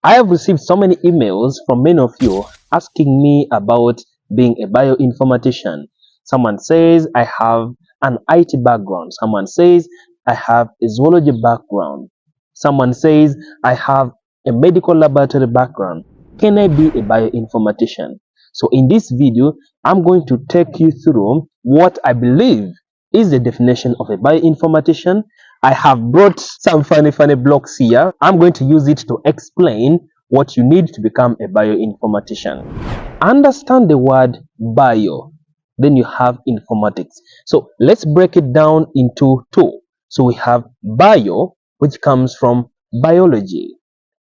I have received so many emails from many of you asking me about being a bioinformatician. Someone says I have an IT background. Someone says I have a zoology background. Someone says I have a medical laboratory background. Can I be a bioinformatician? So in this video, I'm going to take you through what I believe is the definition of a bioinformatician. I have brought some funny blocks here. I'm going to use it to explain what you need to become a bioinformatician. Understand the word bio, then you have informatics. So let's break it down into two. So we have bio, which comes from biology,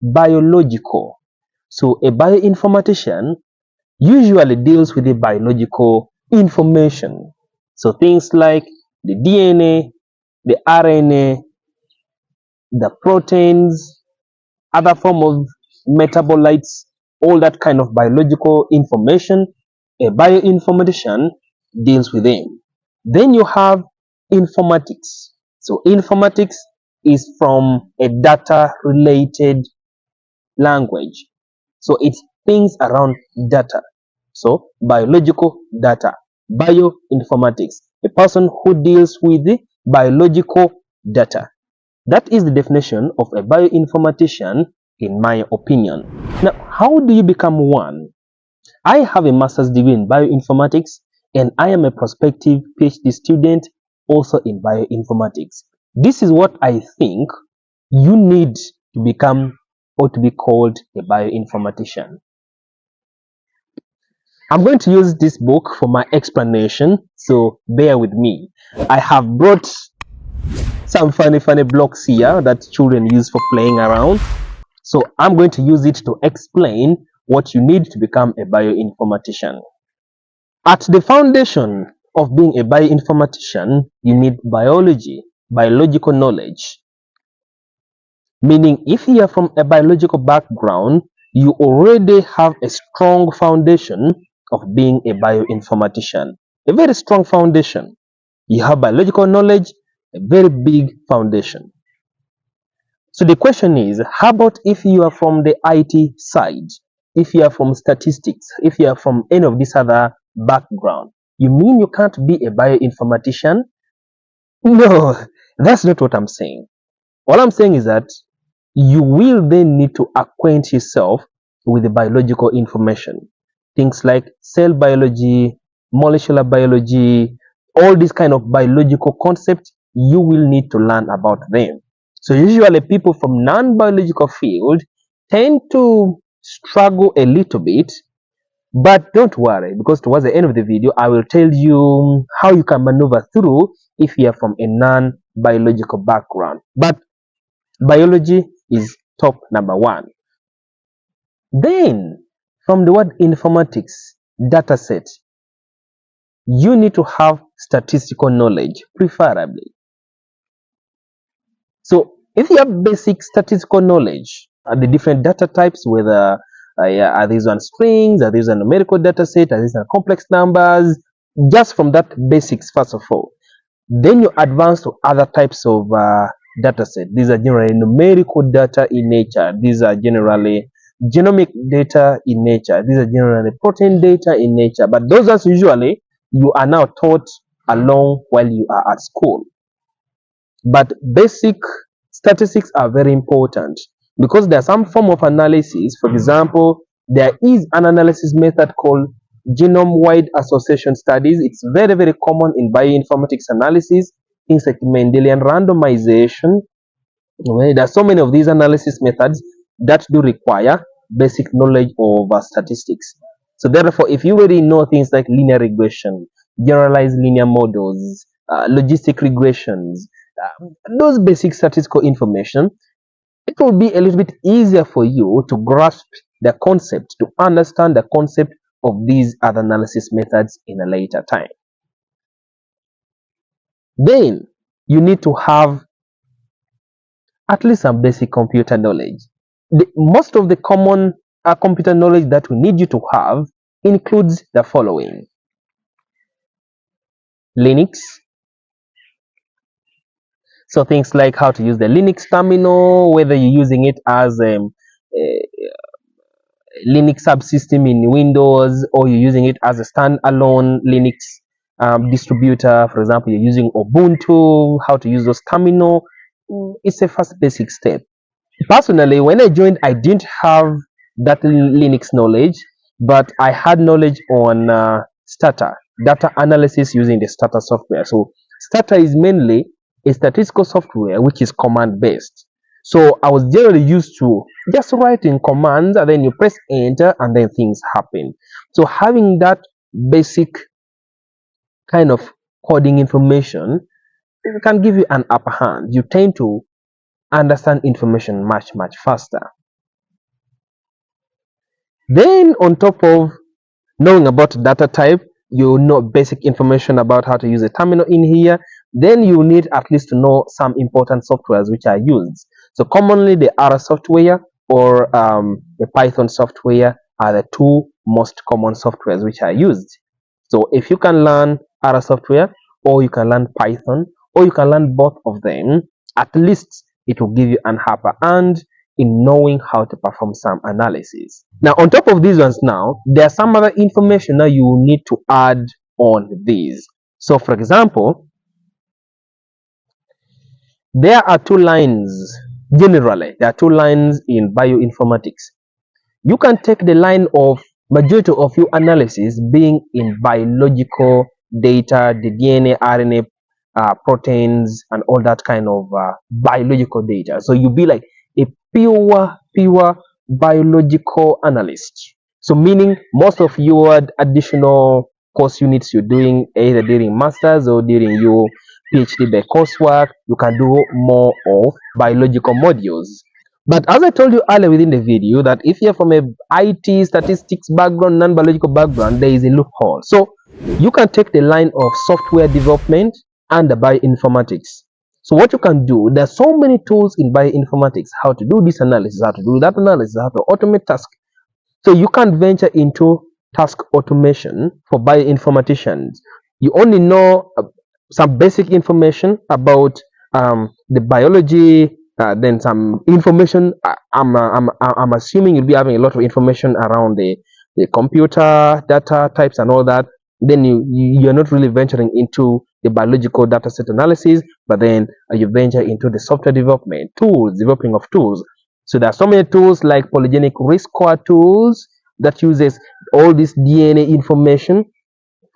biological. So a bioinformatician usually deals with the biological information. So things like the DNA, the RNA, the proteins, other form of metabolites, all that kind of biological information, a bioinformatician deals with them. Then you have informatics. So informatics is from a data related language. So it's things around data. So biological data, bioinformatics, a person who deals with the biological data. That is the definition of a bioinformatician, in my opinion. Now, how do you become one? I have a master's degree in bioinformatics, and I am a prospective PhD student also in bioinformatics. This is what I think you need to become or to be called a bioinformatician. I'm going to use this book for my explanation, so bear with me. I have brought some funny blocks here that children use for playing around. So I'm going to use it to explain what you need to become a bioinformatician. At the foundation of being a bioinformatician, you need biology, biological knowledge. Meaning, if you are from a biological background, you already have a strong foundation of being a bioinformatician. A very strong foundation. You have biological knowledge, a very big foundation. So the question is, how about if you are from the IT side? If you are from statistics, if you are from any of this other background, you mean you can't be a bioinformatician? No, that's not what I'm saying. All I'm saying is that you will then need to acquaint yourself with the biological information. Things like cell biology, molecular biology, all these kind of biological concepts, you will need to learn about them. So usually people from non-biological field tend to struggle a little bit, but don't worry, because towards the end of the video, I will tell you how you can maneuver through if you are from a non-biological background. But biology is top number one. Then, from the word informatics, data set, you need to have statistical knowledge, preferably. So, if you have basic statistical knowledge, the different data types, whether are these on strings, are these on numerical data set, are these on complex numbers, just from that basics, first of all. Then you advance to other types of data set. These are generally numerical data in nature. These are generally genomic data in nature. These are generally protein data in nature. But those are usually you are now taught along while you are at school. But basic statistics are very important because there's some form of analysis. For example, there is an analysis method called genome-wide association studies. It's very common in bioinformatics analysis, things like Mendelian randomization. Okay, there are so many of these analysis methods that do require basic knowledge of statistics. So therefore, if you already know things like linear regression, generalized linear models, logistic regressions, those basic statistical information, it will be a little bit easier for you to grasp the concept, to understand the concept of these other analysis methods in a later time. Then you need to have at least some basic computer knowledge. Most of the common computer knowledge that we need you to have includes the following: Linux. So things like how to use the Linux terminal, whether you're using it as Linux subsystem in Windows, or you're using it as a standalone Linux distributor. For example, you're using Ubuntu, how to use those terminal. It's a first basic step. Personally, when I joined, I didn't have that Linux knowledge, but I had knowledge on Stata, data analysis using the Stata software. So Stata is mainly a statistical software which is command based. So I was generally used to just writing commands, and then you press enter and then things happen. So having that basic kind of coding information can give you an upper hand. You tend to understand information much faster. Then on top of knowing about data type, you know basic information about how to use a terminal in here. Then you need at least to know some important softwares which are used. So commonly the R software or the Python software are the two most common softwares which are used. So if you can learn R software, or you can learn Python, or you can learn both of them, at least it will give you an upper hand in knowing how to perform some analysis. Now, on top of these ones now, there's some other information that you will need to add on these. So, for example, there are two lines, generally, there are two lines in bioinformatics. You can take the line of majority of your analysis being in biological data, the DNA, RNA, proteins, and all that kind of biological data. So you'll be like a pure biological analyst. So meaning most of your additional course units you're doing either during masters or during your PhD by coursework, you can do more of biological modules. But as I told you earlier within the video, that if you're from a IT statistics background, non-biological background, there is a loophole. So you can take the line of software development and the bioinformatics. So what you can do, there are so many tools in bioinformatics, how to do this analysis, how to do that analysis, how to automate tasks. So you can venture into task automation for bioinformaticians. You only know some basic information about the biology, then some information. I'm assuming you'll be having a lot of information around the computer data types and all that. Then you're not really venturing into the biological data set analysis, but then you venture into the software development tools, developing of tools. So there are so many tools like polygenic risk score tools that uses all this DNA information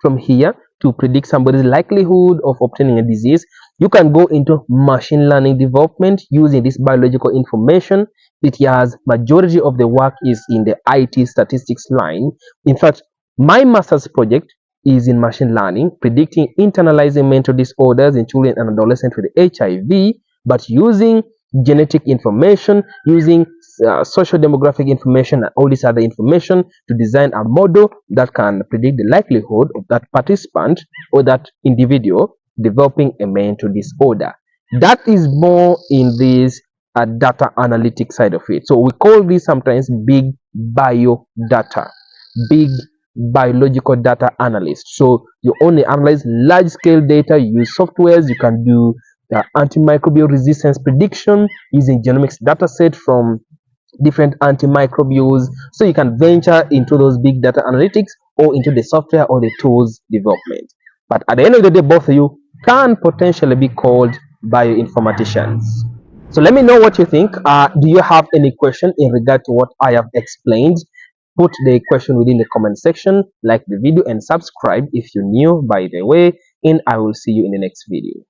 from here to predict somebody's likelihood of obtaining a disease. You can go into machine learning development using this biological information. It has majority of the work is in the IT statistics line. In fact, my master's project is in machine learning, predicting internalizing mental disorders in children and adolescents with HIV, but using genetic information, using social demographic information and all this other information to design a model that can predict the likelihood of that participant or that individual developing a mental disorder. That is more in this data analytic side of it. So we call this sometimes big bio data, big biological data analyst. So you only analyze large scale data, you use softwares, you can do antimicrobial resistance prediction using genomics data set from different antimicrobials. So you can venture into those big data analytics or into the software or the tools development. But at the end of the day, both of you can potentially be called bioinformaticians. So let me know what you think. Do you have any question in regard to what I have explained? Put the question within the comment section, like the video and subscribe if you're new, by the way, and I will see you in the next video.